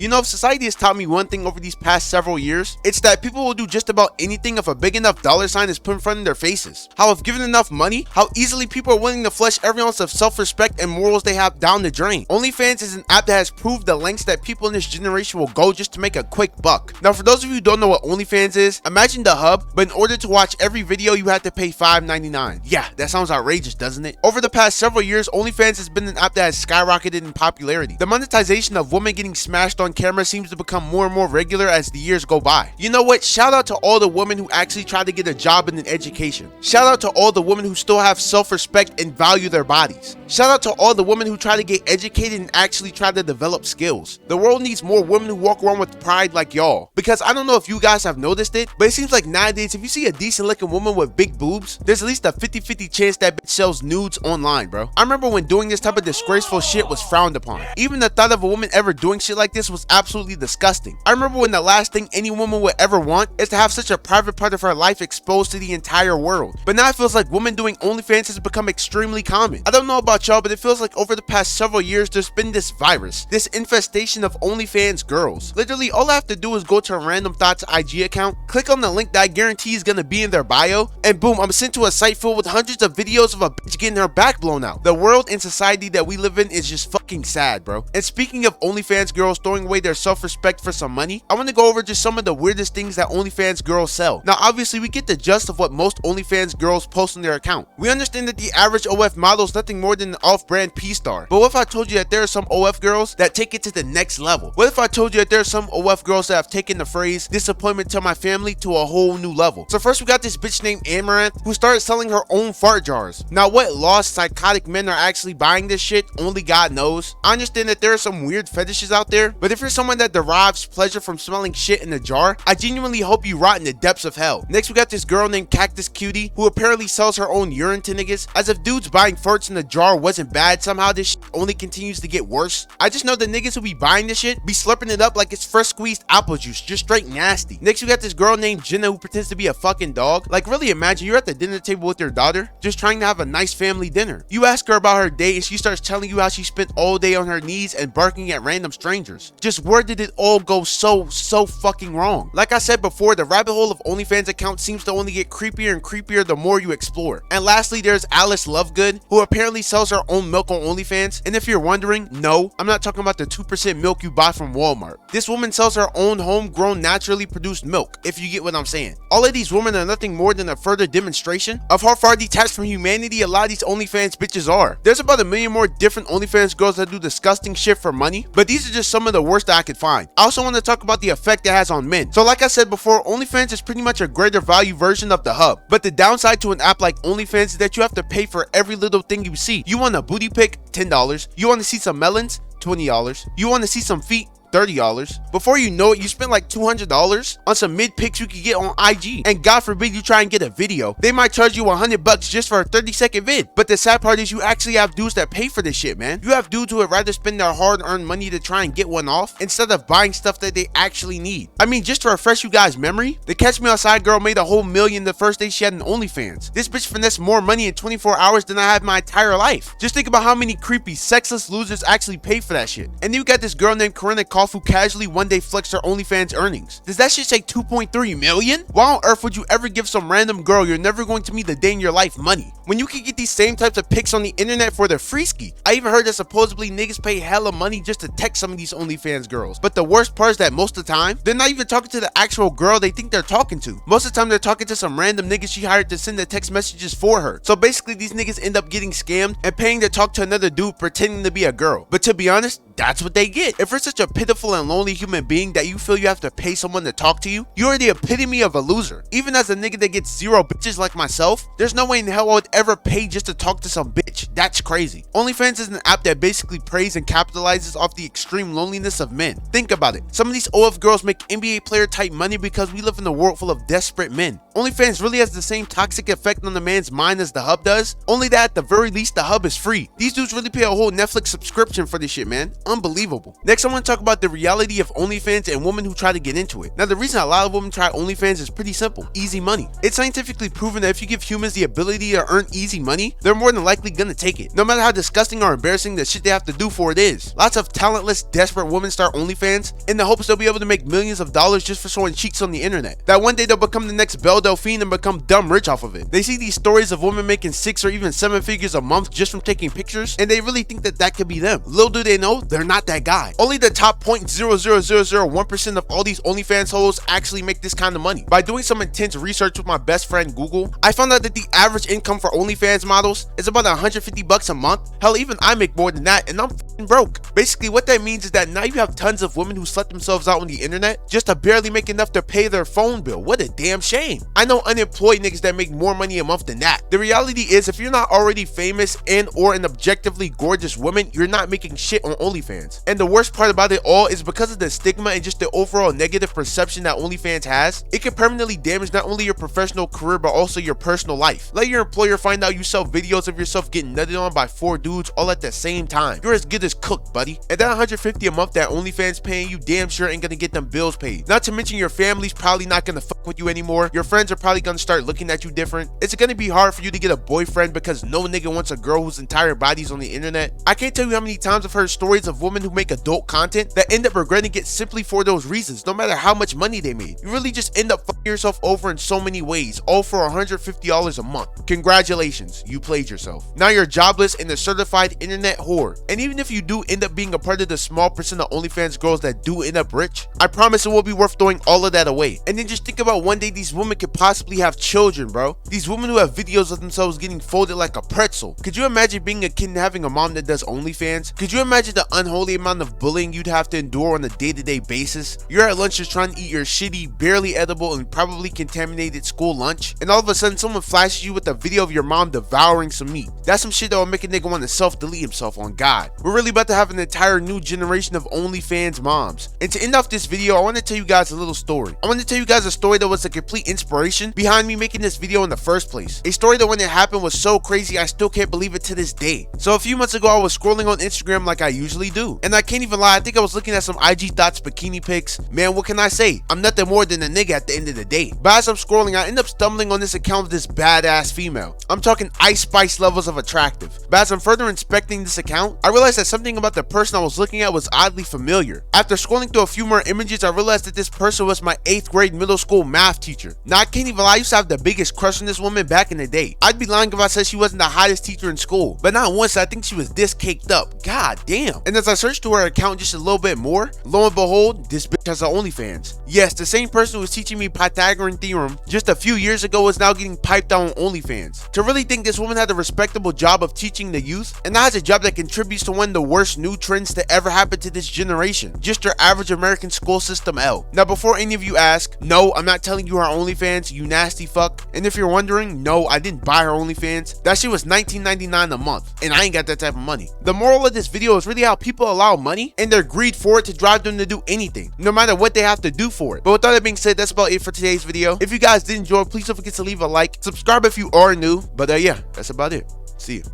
You know, if society has taught me one thing over these past several years, it's that people will do just about anything if a big enough dollar sign is put in front of their faces. How if given enough money, how easily people are willing to flush every ounce of self-respect and morals they have down the drain. OnlyFans is an app that has proved the lengths that people in this generation will go just to make a quick buck. Now, for those of you who don't know what OnlyFans is, imagine the hub, but in order to watch every video, you have to pay $5.99. Yeah, that sounds outrageous, doesn't it? Over the past several years, OnlyFans has been an app that has skyrocketed in popularity. The monetization of women getting smashed on camera seems to become more and more regular as the years go by. You know what? Shout out to all the women who actually try to get a job in an education. Shout out to all the women who still have self-respect and value their bodies. Shout out to all the women who try to get educated and actually try to develop skills. The world needs more women who walk around with pride like y'all. Because I don't know if you guys have noticed it, but it seems like nowadays if you see a decent looking woman with big boobs, there's at least a 50-50 chance that bitch sells nudes online, bro. I remember when doing this type of disgraceful shit was frowned upon. Even the thought of a woman ever doing shit like this was absolutely disgusting. I remember when the last thing any woman would ever want is to have such a private part of her life exposed to the entire world. But now it feels like women doing OnlyFans has become extremely common. I don't know about y'all, but it feels like over the past several years there's been this virus, this infestation of OnlyFans girls. Literally, all I have to do is go to a Random Thoughts IG account, click on the link that I guarantee is gonna be in their bio, and boom, I'm sent to a site filled with hundreds of videos of a bitch getting her back blown out. The world and society that we live in is just fucking sad, bro. And speaking of OnlyFans girls throwing away their self-respect for some money, I want to go over just some of the weirdest things that OnlyFans girls sell. Now, obviously, we get the gist of what most OnlyFans girls post on their account. We understand that the average OF model is nothing more than an off-brand P-star. But what if I told you that there are some OF girls that take it to the next level? What if I told you that there are some OF girls that have taken the phrase disappointment to my family to a whole new level? So first we got this bitch named Amaranth who started selling her own fart jars. Now, what lost psychotic men are actually buying this shit, only God knows. I understand that there are some weird fetishes out there, but if you're someone that derives pleasure from smelling shit in a jar, I genuinely hope you rot in the depths of hell. Next we got this girl named Cactus Cutie who apparently sells her own urine to niggas. As if dudes buying farts in a jar wasn't bad, somehow this shit only continues to get worse. I just know the niggas who be buying this shit be slurping it up like it's fresh squeezed apple juice, just straight nasty. Next we got this girl named Jenna who pretends to be a fucking dog. Like, really imagine you're at the dinner table with your daughter, just trying to have a nice family dinner. You ask her about her day and she starts telling you how she spent all day on her knees and barking at random strangers. Just where did it all go so fucking wrong? Like I said before, the rabbit hole of OnlyFans accounts seems to only get creepier and creepier the more you explore. And lastly, there's Alice Lovegood, who apparently sells her own milk on OnlyFans. And if you're wondering, no, I'm not talking about the 2% milk you buy from Walmart. This woman sells her own homegrown, naturally produced milk, if you get what I'm saying. All of these women are nothing more than a further demonstration of how far detached from humanity a lot of these OnlyFans bitches are. There's about a million more different OnlyFans girls that do disgusting shit for money, but these are just some of the worst that I could find. I also want to talk about the effect it has on men. So like I said before, OnlyFans is pretty much a greater value version of the hub, but the downside to an app like OnlyFans is that you have to pay for every little thing you see. You want a booty pic? $10. You want to see some melons? $20. You want to see some feet? $30. Before you know it, you spend like $200 on some mid pics you could get on IG. And God forbid you try and get a video, they might charge you $100 just for a 30-second vid. But the sad part is you actually have dudes that pay for this shit, man. You have dudes who would rather spend their hard-earned money to try and get one off instead of buying stuff that they actually need. I mean, just to refresh you guys' memory, the Catch Me Outside girl made a whole million the first day she had an OnlyFans. This bitch finessed more money in 24 hours than I had my entire life. Just think about how many creepy, sexless losers actually pay for that shit. And then you got this girl named Corinna Koff who casually one day flexed her OnlyFans earnings. Does that shit say 2.3 million? Why on earth would you ever give some random girl you're never going to meet a day in your life money when you can get these same types of pics on the internet for their free ski? I even heard that supposedly niggas pay hella money just to text some of these OnlyFans girls. But the worst part is that most of the time, they're not even talking to the actual girl they think they're talking to. Most of the time, they're talking to some random niggas she hired to send the text messages for her. So basically, these niggas end up getting scammed and paying to talk to another dude pretending to be a girl. But to be honest, that's what they get. If you're such a pitiful and lonely human being that you feel you have to pay someone to talk to you, you are the epitome of a loser. Even as a nigga that gets zero bitches like myself, there's no way in hell I would ever pay just to talk to some bitch. That's crazy. OnlyFans is an app that basically preys and capitalizes off the extreme loneliness of men. Think about it. Some of these OF girls make NBA player type money because we live in a world full of desperate men. OnlyFans really has the same toxic effect on the man's mind as the hub does, only that at the very least the hub is free. These dudes really pay a whole Netflix subscription for this shit, man. Unbelievable. Next, I want to talk about about the reality of OnlyFans and women who try to get into it. Now, the reason a lot of women try OnlyFans is pretty simple: easy money. It's scientifically proven that if you give humans the ability to earn easy money, they're more than likely gonna take it, no matter how disgusting or embarrassing the shit they have to do for it is. Lots of talentless, desperate women start OnlyFans in the hopes they'll be able to make millions of dollars just for showing cheeks on the internet. That one day they'll become the next Belle Delphine and become dumb rich off of it. They see these stories of women making 6 or even 7 figures a month just from taking pictures, and they really think that that could be them. Little do they know, they're not that guy. Only the top 0.00001% of all these OnlyFans hoes actually make this kind of money. By doing some intense research with my best friend Google, I found out that the average income for OnlyFans models is about $150 a month. Hell, even I make more than that, and I'm f***ing broke. Basically, what that means is that now you have tons of women who slut themselves out on the internet just to barely make enough to pay their phone bill. What a damn shame. I know unemployed niggas that make more money a month than that. The reality is, if you're not already famous and or an objectively gorgeous woman, you're not making shit on OnlyFans. And the worst part about it all is because of the stigma and just the overall negative perception that OnlyFans has, it can permanently damage not only your professional career but also your personal life. Let your employer find out you sell videos of yourself getting nutted on by 4 dudes all at the same time. You're as good as cooked, buddy. And that $150 a month that OnlyFans paying you damn sure ain't gonna get them bills paid. Not to mention your family's probably not gonna fuck with you anymore. Your friends are probably gonna start looking at you different. It's gonna be hard for you to get a boyfriend because no nigga wants a girl whose entire body's on the internet. I can't tell you how many times I've heard stories of women who make adult content that end up regretting it simply for those reasons, no matter how much money they made. You really just end up fucking yourself over in so many ways, all for $150 a month. Congratulations, you played yourself. Now you're jobless and a certified internet whore. And even if you do end up being a part of the small percent of OnlyFans girls that do end up rich, I promise it will be worth throwing all of that away. And then just think about one day these women could possibly have children, bro. These women who have videos of themselves getting folded like a pretzel. Could you imagine being a kid and having a mom that does OnlyFans? Could you imagine the unholy amount of bullying you'd have to endure on a day-to-day basis? You're at lunch just trying to eat your shitty, barely edible, and probably contaminated school lunch, and all of a sudden someone flashes you with a video of your mom devouring some meat. That's some shit that will make a nigga want to self-delete himself on God. We're really about to have an entire new generation of OnlyFans moms. And to end off this video, I want to tell you guys a little story. I want to tell you guys a story that was a complete inspiration behind me making this video in the first place. A story that when it happened was so crazy I still can't believe it to this day. So a few months ago I was scrolling on Instagram like I usually do, and I can't even lie, I think I was looking at some IG Thoughts bikini pics. Man, what can I say? I'm nothing more than a nigga at the end of the day. But as I'm scrolling, I end up stumbling on this account of this badass female. I'm talking Ice Spice levels of attractive. But as I'm further inspecting this account, I realized that something about the person I was looking at was oddly familiar. After scrolling through a few more images, I realized that this person was my 8th grade middle school math teacher. Now I can't even lie, I used to have the biggest crush on this woman back in the day. I'd be lying if I said she wasn't the hottest teacher in school, but not once I think she was this caked up. God damn. And as I searched through her account just a little bit more, lo and behold, this bitch has an OnlyFans. Yes, the same person who was teaching me Pythagorean theorem just a few years ago is now getting piped out on OnlyFans. To really think this woman had a respectable job of teaching the youth, and now has a job that contributes to one of the worst new trends to ever happen to this generation. Just your average American school system L. Now before any of you ask, no, I'm not telling you her OnlyFans, you nasty fuck. And if you're wondering, no, I didn't buy her OnlyFans. That shit was $19.99 a month, and I ain't got that type of money. The moral of this video is really how people allow money and their greed for it to drive them to do anything, no matter what they have to do for it. But with all that being said, that's about it for today's video. If you guys did enjoy, please don't forget to leave a like, subscribe if you are new, but yeah, that's about it. See you.